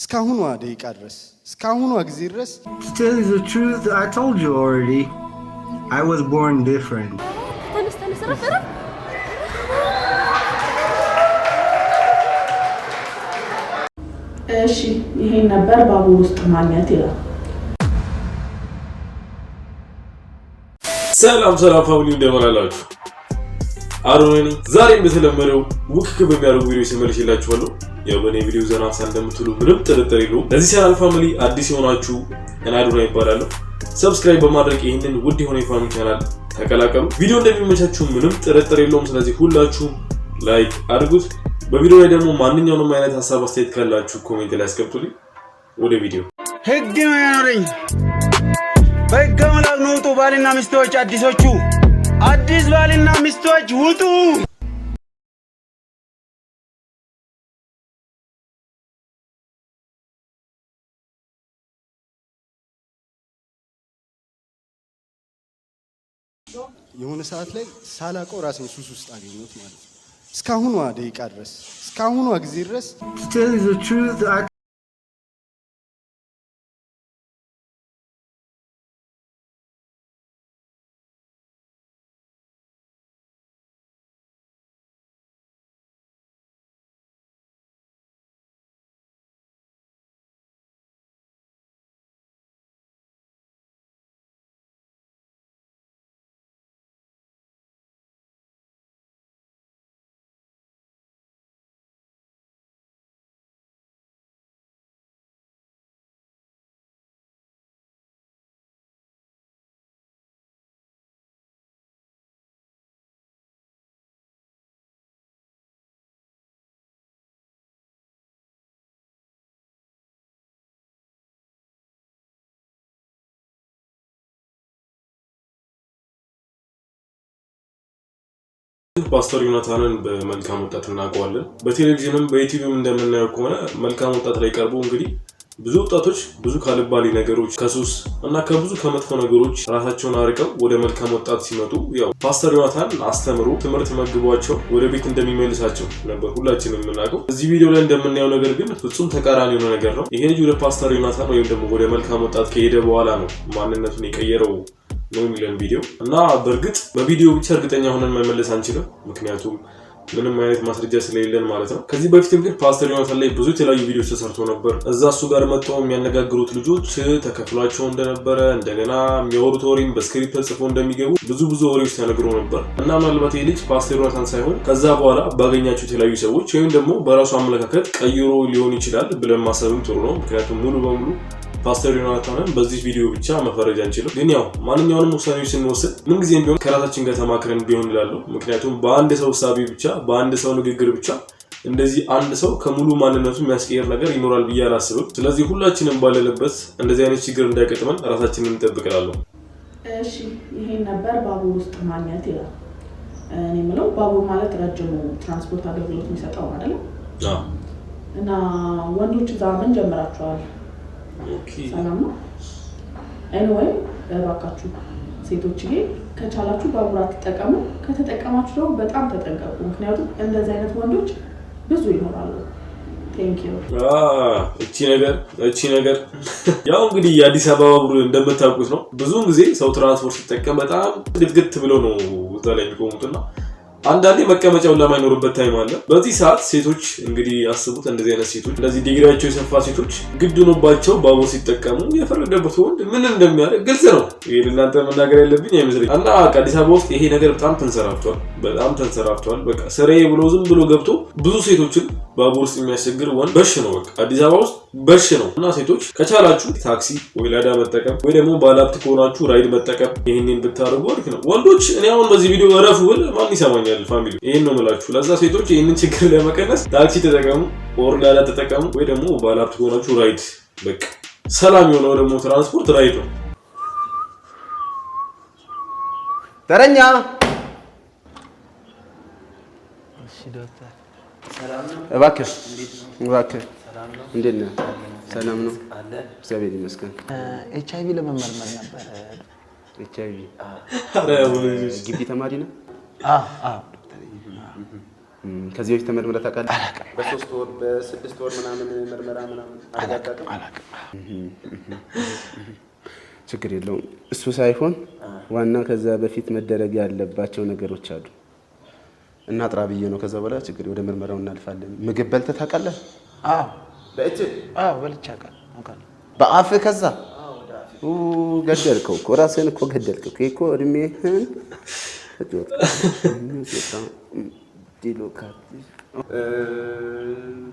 እስካሁኗ ደቂቃ ድረስ እስካሁኗ ጊዜ ድረስ To tell you the truth, I told you already. I was born different. እሺ ይሄን ነበር ባቡር ውስጥ ማግኘት ይላል። ሰላም ፋሚሊ እንደምን አላችሁ? አሮኒ ዛሬም በተለመደው ውክክ በሚያደርጉ ቪዲዮዎች ተመልሼላችኋለሁ። ያው በኔ ቪዲዮ ዘና እንደምትሉ ምንም ጥርጥር የለውም። ለዚህ ቻናል ፋሚሊ አዲስ የሆናችሁ እና አዶና ይባላል። ሰብስክራይብ በማድረግ ይሄንን ውድ የሆነ ፋሚሊ ቻናል ተቀላቀሉ። ቪዲዮ እንደሚመቻችሁ ምንም ጥርጥር የለውም። ስለዚህ ሁላችሁም ላይክ አድርጉት። በቪዲዮ ላይ ደግሞ ማንኛውንም አይነት ሐሳብ አስተያየት ካላችሁ ኮሜንት ላይ አስቀምጡልኝ። ወደ ቪዲዮ ህግ ነው ያኖረኝ በህግ አምላክ ነው። ውጡ ባልና ሚስቶች አዲሶቹ አዲስ ባልና ሚስቶች ውጡ። የሆነ ሰዓት ላይ ሳላቀው ራሴን ሱስ ውስጥ አገኘሁት ማለት ነው። እስካሁኗ ደቂቃ ድረስ እስካሁኗ ጊዜ ድረስ To tell you the truth, ፓስተር ዮናታንን በመልካም ወጣት እናውቀዋለን። በቴሌቪዥንም በዩቲዩብም እንደምናየው ከሆነ መልካም ወጣት ላይ ቀርቦ እንግዲህ ብዙ ወጣቶች ብዙ ካልባሌ ነገሮች ከሱስ እና ከብዙ ከመጥፎ ነገሮች ራሳቸውን አርቀው ወደ መልካም ወጣት ሲመጡ ያው ፓስተር ዮናታን አስተምሮ ትምህርት መግቧቸው ወደ ቤት እንደሚመልሳቸው ነበር ሁላችንም የምናውቀው። እዚህ ቪዲዮ ላይ እንደምናየው ነገር ግን ፍጹም ተቃራኒ የሆነ ነገር ነው። ይሄ ልጅ ወደ ፓስተር ዮናታን ወይም ደግሞ ወደ መልካም ወጣት ከሄደ በኋላ ነው ማንነቱን የቀየረው ነው የሚለን ቪዲዮ እና በእርግጥ በቪዲዮ ብቻ እርግጠኛ ሆነን መመለስ አንችልም፣ ምክንያቱም ምንም አይነት ማስረጃ ስለሌለን ማለት ነው። ከዚህ በፊትም ግን ፓስተር ዮናታን ላይ ብዙ የተለያዩ ቪዲዮዎች ተሰርቶ ነበር። እዛ እሱ ጋር መጥተው የሚያነጋግሩት ልጆች ተከፍሏቸው እንደነበረ እንደገና የሚያወሩት ወሬም በስክሪፕት ተጽፎ እንደሚገቡ ብዙ ወሬዎች ተነግሮ ነበር እና ምናልባት ይህ ልጅ ፓስተር ዮናታን ሳይሆን ከዛ በኋላ ባገኛቸው የተለያዩ ሰዎች ወይም ደግሞ በራሱ አመለካከት ቀይሮ ሊሆን ይችላል ብለን ማሰብም ጥሩ ነው። ምክንያቱም ሙሉ በሙሉ ፓስተር ዮናታንን በዚህ ቪዲዮ ብቻ መፈረጅ አንችልም። ግን ያው ማንኛውንም ውሳኔዎች ስንወስድ ምንጊዜም ቢሆን ከራሳችን ጋር ተማክረን ቢሆን ይላሉ። ምክንያቱም በአንድ ሰው ሐሳብ ብቻ በአንድ ሰው ንግግር ብቻ እንደዚህ አንድ ሰው ከሙሉ ማንነቱ የሚያስቀየር ነገር ይኖራል ብዬ አላስብም። ስለዚህ ሁላችንም ባለንበት እንደዚህ አይነት ችግር እንዳይገጥመን ራሳችንን እንጠብቃለን። እሺ ይሄን ነበር ባቡር ውስጥ ማግኘት ይላል። እኔ የምለው ባቡር ማለት ረጅሙ ትራንስፖርት አገልግሎት የሚሰጠው አይደል? እና ወንዶች እዛ ምን ጀምራችኋል? ሰላም ነው። ኤኒዌይ እባካችሁ ሴቶች ከቻላችሁ ባቡር አትጠቀሙ። ከተጠቀማችሁ ደግሞ በጣም ተጠንቀቁ። ምክንያቱም እንደዚህ አይነት ወንዶች ብዙ ይኖራሉ። ቴንክ ዩ። እቺ ነገር ያው እንግዲህ የአዲስ አበባ ባቡር እንደምታውቁት ነው። ብዙውን ጊዜ ሰው ትራንስፖርት ሲጠቀም በጣም ግትግት ብለው ነው እዛ ላይ የሚቆሙትና አንዳንዴ መቀመጫውን ለማይኖርበት ታይም አለ። በዚህ ሰዓት ሴቶች እንግዲህ አስቡት፣ እንደዚህ አይነት ሴቶች እንደዚህ ዲግሪያቸው የሰፋ ሴቶች ግድ ሆኖባቸው ባቡር ሲጠቀሙ የፈረደበት ወንድ ምን እንደሚያደርግ ግልጽ ነው። ይሄ ለእናንተ መናገር ያለብኝ አይመስለኝም። እና አዲስ አበባ ውስጥ ይሄ ነገር በጣም ተንሰራፍቷል። በቃ ስራዬ ብሎ ዝም ብሎ ገብቶ ብዙ ሴቶችን ባቡር ውስጥ የሚያስቸግር ወንድ በሽ ነው። በቃ አዲስ አበባ ውስጥ በሽ ነው። እና ሴቶች ከቻላችሁ ታክሲ ወይ ላዳ መጠቀም ወይ ደግሞ ባለሀብት ከሆናችሁ ራይድ መጠቀም ይሄንን ብታደርጉ አሪፍ ነው። ወንዶች እኔ አሁን በዚህ ቪዲዮ እረፉ ብል ማን ይሰማኛል? ፋሚሊ ይሄን ነው የምላችሁ። ለዛ ሴቶች ይሄንን ችግር ለመቀነስ ታክሲ ተጠቀሙ፣ ኦር ላዳ ተጠቀሙ ወይ ደግሞ ባለሀብት ከሆናችሁ ራይድ። በቃ ሰላም የሆነው ደግሞ ትራንስፖርት ራይድ ነው። ተረኛ እባክህ እንዴት ነህ? ሰላም ነው፣ እግዚአብሔር ይመስገን። ኤችአይቪ ለመመርመር ነበር። ኤችአይቪ ግቢ ተማሪ ነህ? ከዚህ በፊት ተመርምረህ ታውቃለህ? በ3 ወር በ6 ወር ምናምን ምርመራ ምናምን አላውቅም። ችግር የለውም እሱ ሳይሆን ዋና ከዛ በፊት መደረግ ያለባቸው ነገሮች አሉ እና ጥራ ብዬ ነው። ከዛ በኋላ ችግር ወደ ምርመራው እናልፋለን። ምግብ በልተህ ታውቃለህ? አዎ በእጅህ? አዎ በልቼ አውቃለሁ። በአፍህ? ከዛ ገደልከው እኮ ራስህን እኮ ገደልከው እኮ እድሜህን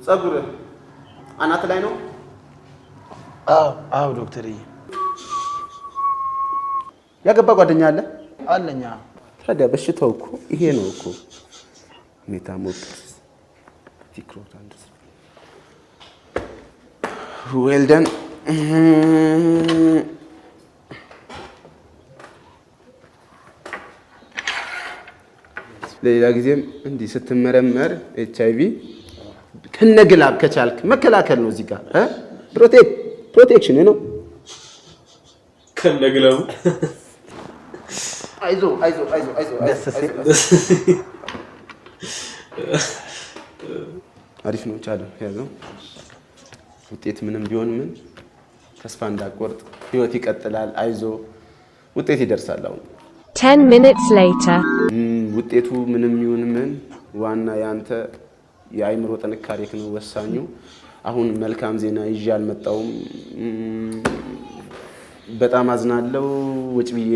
ጸጉርህ አናት ላይ ነው? አዎ ዶክተርዬ። ያገባ ጓደኛ አለ? አለኝ። ታዲያ በሽታው እኮ ይሄ ነው እኮ ሜታሞርፎሲስ ቲክሮታንድስ። ዌል ደን። ሌላ ጊዜም እንዲህ ስትመረመር HIV ከነግላብ ከቻልክ መከላከል ነው። እዚህ ጋር ፕሮቴክሽን ነው ከነግላቡ። አይዞ አሪፍ ነው። ቻለ ያዘው። ውጤት ምንም ቢሆን ምን ተስፋ እንዳቆርጥ፣ ህይወት ይቀጥላል። አይዞ ውጤት ይደርሳል። አሁን 10 minutes later ውጤቱ ምንም ይሁን ምን ዋና ያንተ የአይምሮ ጥንካሬክ ነው ወሳኙ። አሁን መልካም ዜና ይዤ አልመጣሁም። በጣም አዝናለሁ። ውጭ ብዬ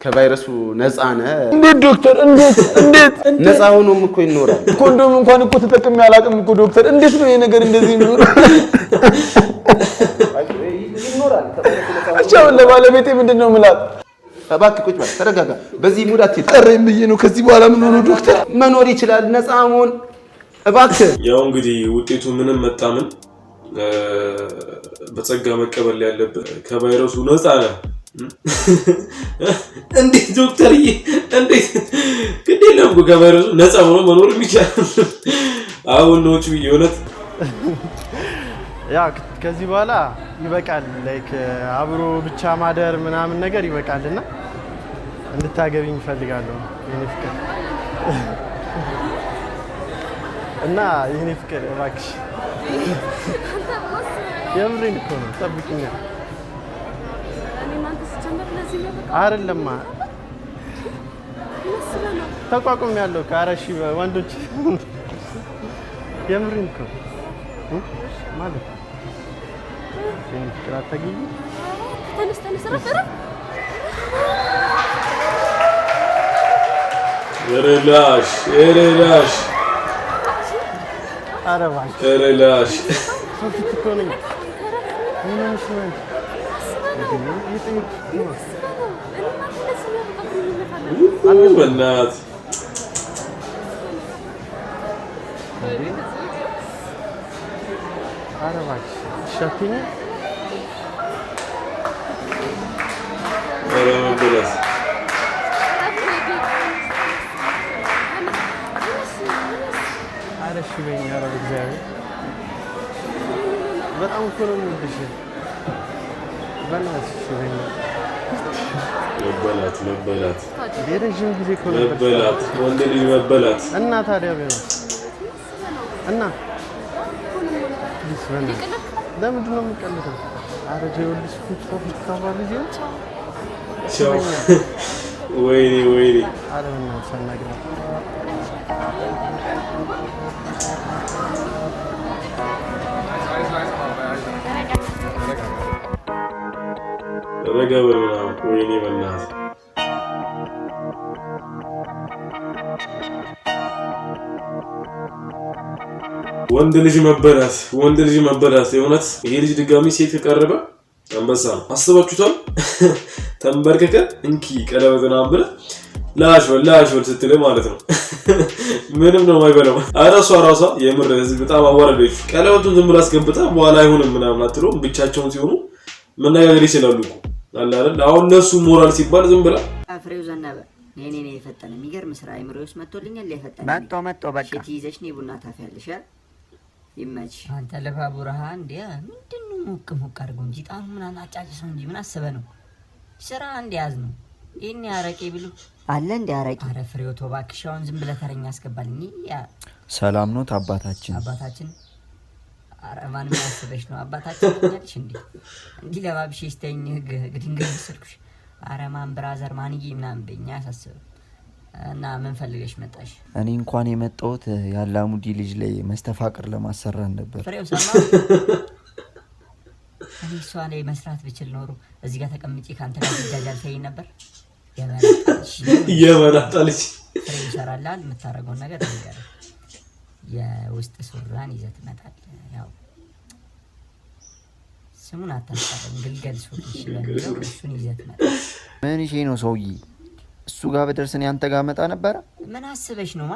ከቫይረሱ ነፃ ነህ። እንዴት ዶክተር? እንዴት ነፃ ሆኖም እኮ ይኖራል። ኮንዶም እንኳን እኮ ተጠቅሜ አላውቅም እኮ ዶክተር። እንዴት ነው ይሄ ነገር እንደዚህ ነው? ይኖራል። አቻው ለባለቤቴ ምንድነው የምላት? እባክህ ቁጭ በል ተረጋጋ። በዚህ ሙድ አትሄድ። ጠረኝ ብዬ ነው። ከዚህ በኋላ ምን ሆነ ዶክተር? መኖር ይችላል ነፃ መሆን። እባክህ ያው እንግዲህ ውጤቱ ምንም መጣ ምን በጸጋ መቀበል ያለበት ከቫይረሱ ነፃ ነህ። እንዴት ዶክተርዬ? እንዴት ግዴለም ከቫይረሱ ነፃ ሆኖ መኖር ይቻላል? አሁን ነው ብዬ እውነት ያ ከዚህ በኋላ ይበቃል። ላይክ አብሮ ብቻ ማደር ምናምን ነገር ይበቃልና እንድታገቢኝ እፈልጋለሁ የኔ ፍቅር። እና የኔ ፍቅር እባክሽ የምሬን እኮ ነው። ጠብቂኝ። አይደለማ ተቋቁም ያለው ከአረሺ ወንዶች የምሬን እኮ ማለት የኔ ፍቅር አታገኝ። ሪላሽ ኧረ እባክሽ ሪላሽ ሶፊት እኮ ነኝ። ምን ነው በእናትህ ኧረ እባክሽ ሸፊኝ። ኧረ መበላት ኧረ እሺ በይኝ። ኧረ በእግዚአብሔር በጣም እኮ ነው የምወድሽ። በእናትሽ እሺ በይኝ። መበላት የረዥም ጊዜ እኮ ነው መበላት፣ ወንድ ልጅ መበላት። እና ታዲያ ቢሆን እና በእናትሽ ለምንድን ነው የምትቀልደው? ኧረ ይኸውልሽ ሶፊት ታባል ልጅ ቻው። ወይኔ ኧረ በእናትሽ አናግራት። ረጋ በል ምናምን። ወይኔ በእናትህ ወንድ ልጅ መበላት። የእውነት ይሄ ልጅ ድጋሚ ሴት ከቀረበ አንበሳ ነው። አስባችሁታል? ተንበርከከ እንኪ ቀለበትና ብለህ ላሽ በል ስትልህ ማለት ነው። ምንም ነው የማይበላው። ኧረ እሷ ራሷ የምር በጣም አዋረደች። ቀለበቱን ዝም ብላ አስገብታ በኋላ አይሆንም ምናምን አትለውም። ብቻቸውን ሲሆኑ መነጋገር ይችላሉ እኮ አለ አይደል? አሁን ለሱ ሞራል ሲባል ዝም ብላ ፍሬው ዘነበ እኔ የፈጠነ የሚገርም ስራ አይምሮ ውስጥ መጥቶልኛል። የፈጠነ መጥቶ በቃ ሽቲ ይዘሽ ነው ቡና ታፊያለሽ። ይመች አንተ ለባቡራሃ እንዴ ምንድነው ሙቅ አድርጎ እንጂ ጣኑ ምናምን አጫጭሰው እንጂ ምን አሰበ ነው ስራ እንዲያዝ ነው። ይሄን ያረቄ ብሉ አለ እንዴ አረቂ? አረ ፍሬው እባክሽ አሁን ዝም ብለህ ተረኛ አስገባልኝ። ሰላም ነው አባታችን? አባታችን አረ ማን ያስበሽ ነው አባታችን ያልሽ እንዴ? እንዲህ ለባብሽ ይስተኝ ግድንግል ስልኩሽ። አረ ማን ብራዘር ማንዬ ምናምን በእኛ ያሳስብ እና ምን ፈልገሽ መጣሽ? እኔ እንኳን የመጣሁት ያላሙዲ ልጅ ላይ መስተፋቅር ለማሰራት ነበር። ፍሬው ሰማ እኔ እሷ ላይ መስራት ብችል ኖሮ እዚህ ጋር ተቀምጬ ካንተ ጋር ጃጃል ተይ ነበር። የመላጣልሽ ፍሬው ይሰራላል የምታረገውን ነገር ነገር የውስጥ ሱራን ይዘህ ትመጣለህ። ያው ስሙን አታስቀርም ግልገል ሱሪ ስለሚለው እሱን ይዘህ ትመጣለህ። ምን ይሄ ነው ሰውዬ? እሱ ጋር በደርስ እኔ አንተ ጋር መጣ ነበር። ምን አስበሽ ነው ማ?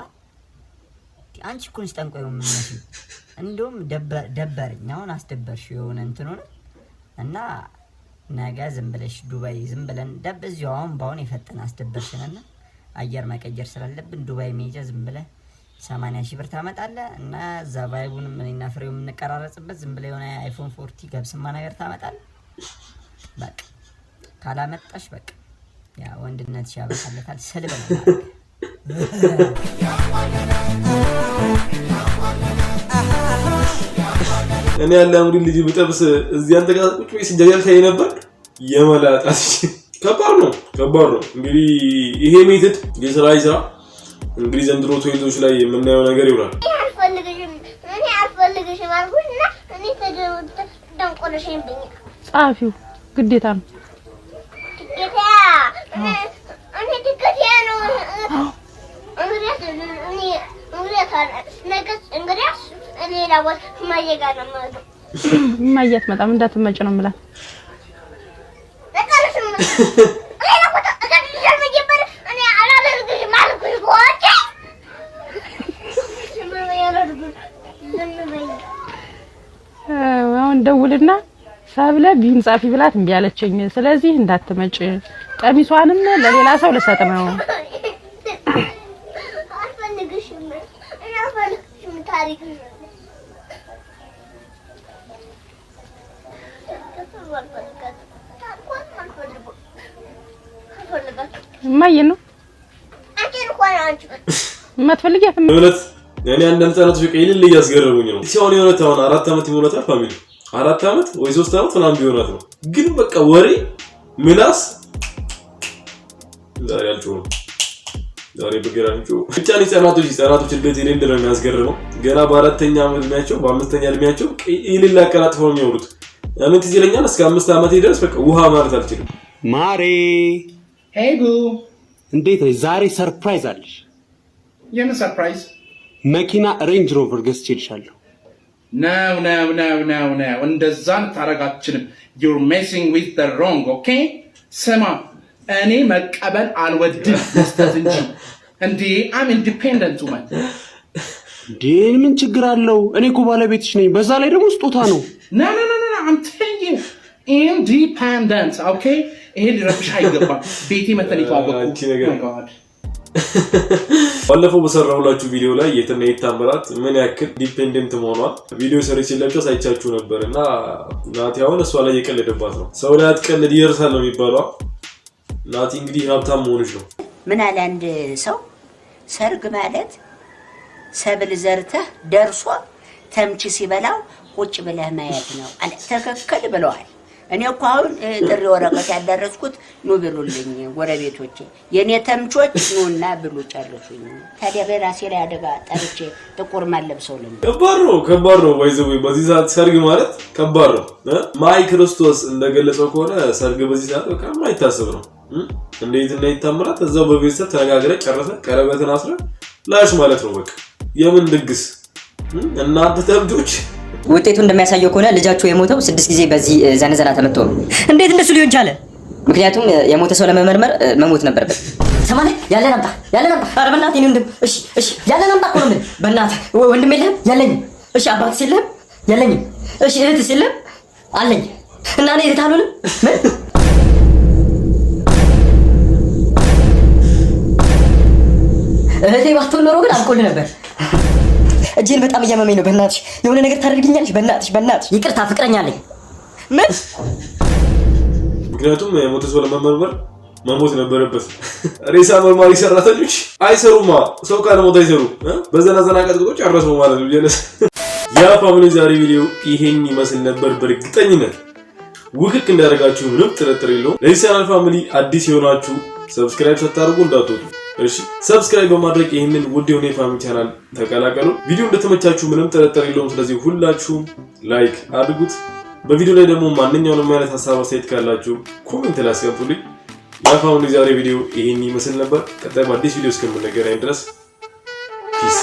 አንቺ እኮ ነሽ ጠንቆይ የምትመስዪ። እንደውም ደበረኝ አሁን አስደበርሽ የሆነ እንትን ሆነ እና ነገ ዝም ብለሽ ዱባይ ዝም ብለን እዚሁ አሁን በአሁን የፈጠነ አስደበርሽንና አየር መቀየር ስላለብን ዱባይ መሄጃ ዝም ብለህ 80,000 ብር ታመጣለህ እና እዛ ቫይቡንም እኔና ፍሬው የምንቀራረጽበት ዝም ብለህ የሆነ አይፎን 40 ገብስማ ነገር ታመጣለህ። በቃ ካላመጣሽ በቃ ያ ወንድነት ያበቃለታል። ሰልበ ነው እኔ ያላሙዲ ልጅ ብጠብስ እዚህ አንተ ጋር ቁጭ ብዬ ሲጃጃል ታይ ነበር። የመላጣት ከባድ ነው። እንግዲህ ይሄ ሜትድ የስራ እንግዲህ ዘንድሮ ቶይቶች ላይ የምናየው ነገር ይሆናል። ጻፊው ግዴታ ነው። ማየት መጣም እንዳትመጭ ነው የምላት። አሁን ደውልና ሳብለ ቢን ጻፊ ብላት እምቢ አለችኝ። ስለዚህ እንዳትመጭ ቀሚሷንም ለሌላ ሰው ልሰጥ ነው። ማየን ነው ማትፈልጊያት ማለት እኔ አንዳንድ ህጻናቶች ቀይልል እያስገረሙኝ ነው። ሲሆን የሆነታ አሁን 4 አመት ይሞላታል ፋሚሊ 4 አመት ወይ 3 አመት ምናምን ቢሆናት ነው። ግን በቃ ወሬ ምላስ ዛሬ አልጮህም። ዛሬ በገራንጮ ብቻ ነው ህጻናቶች እድገት የሌለ ነው የሚያስገርመው። ገና በ4ኛ እድሜያቸው በ5ኛ እድሜያቸው ቀይልል አቀላጥፈው ነው የሚወሩት። አመት ይዘለኛል እስከ 5 አመት ድረስ በቃ ውሃ ማለት አልችልም። ማሬ ሄጉ እንዴት ነሽ? ዛሬ ሰርፕራይዝ አለሽ። የምን ሰርፕራይዝ? መኪና ሬንጅ ሮቨር ገዝቼልሻለሁ። ነው እንደዛ ታረጋችንም። you're messing with the wrong okay? ስማ እኔ መቀበል አልወድም መስጠት እንጂ እንዴ I'm independent woman። እንዴ ምን ችግር አለው? እኔ እኮ ባለቤትሽ ነኝ። በዛ ላይ ደግሞ ስጦታ ነው። no I'm telling you independent okay? ይሄ ሊረብሽ አይገባም። ቤቴ መተን ይተዋወቁ። ባለፈው በሰራሁላችሁ ቪዲዮ ላይ የትናየት ታምራት ምን ያክል ዲፔንደንት መሆኗን ቪዲዮ ሰርቼላችሁ ሳይቻችሁ ነበርና ናቲ አሁን እሷ ላይ የቀለደባት ነው። ሰው ላይ አትቀልድ ይርሳል ነው የሚባለው። ናቲ እንግዲህ ሀብታም መሆንሽ ነው። ምን አለ አንድ ሰው ሰርግ ማለት ሰብል ዘርተህ ደርሶ ተምች ሲበላው ቁጭ ብለህ ማየት ነው አለ። ተከክል ብለዋል። እኔ እኮ አሁን ጥሪ ወረቀት ያደረስኩት ኑ ብሉልኝ ጎረቤቶቼ፣ የኔ ተምቾች ኑና ብሉ ጨርሱኝ። ታዲያ በራሴ ላይ አደጋ ጠርቼ ጥቁር ማለብሰው ለምን? ከባድ ነው ባይዘው። በዚህ ሰዓት ሰርግ ማለት ከባድ ነው። ማይ ክርስቶስ እንደገለጸው ከሆነ ሰርግ በዚህ ሰዓት በቃ ማይታሰብ ነው። እንዴት እና ይታምራት እዛው በቤተሰብ ተነጋግረ ጨረሰ ቀረበትን አስረ ላሽ ማለት ነው። በቃ የምን ድግስ እናንተ ተምቾች። ውጤቱ እንደሚያሳየው ከሆነ ልጃችሁ የሞተው 6 ጊዜ በዚህ ዘነዘና ተመቶ ነው። እንዴት እንደሱ ሊሆን ቻለ? ምክንያቱም የሞተ ሰው ለመመርመር መሞት ነበረበት። ሰማለ ያለን አምጣ። ኧረ በእናትህ እኔ ወንድም እሺ ያለን አምጣ እኮ ነው የምልህ። በእናትህ ወንድም የለህም? የለኝም። እሺ አባትስ የለህም? የለኝም። እሺ እህትስ የለህም? አለኝ። እና እኔ እህት አልሆንም? ምን እህቴ ባትሆን ኖሮ ግን አልቆልህ ነበር። እጄን በጣም እያመመኝ ነው። በእናትሽ የሆነ ነገር ታደርግኛለሽ? በእናትሽ ይቅርታ፣ ፍቅረኛ አለኝ። ምን? ምክንያቱም የሞተ ሰው ለመመርመር መሞት ነበረበት። ሬሳ መርማሪ ሰራተኞች አይሰሩማ። ሰው ካልሞት አይሰሩ። በዘናዘና ቀጥቅጦ ጨረሰው ማለት ነው ጀለስ። ያ ፋሚሊ ዛሬ ቪዲዮ ይሄን ይመስል ነበር። በእርግጠኝነት ውክክ እንዳደረጋችሁ ምንም ጥርጥር የለውም። ለዚህ ቻናል ፋሚሊ አዲስ የሆናችሁ ሰብስክራይብ ሳታደርጉ እንዳትወጡ እሺ። ሰብስክራይብ በማድረግ ይሄንን ውድ የሆነ የፋሚሊ ቻናል ተቀላቀሉ። ቪዲዮ እንደተመቻችሁ ምንም ጥርጥር የለውም። ስለዚህ ሁላችሁም ላይክ አድርጉት። በቪዲዮ ላይ ደግሞ ማንኛውንም አይነት ሀሳብ አስተያየት ካላችሁ ኮሜንት ላይ አስቀምጡልኝ። ያ ፋሚሊ ዛሬ ቪዲዮ ይሄን ይመስል ነበር። ቀጣይ በአዲስ ቪዲዮ እስከምንገናኝ ድረስ ፒስ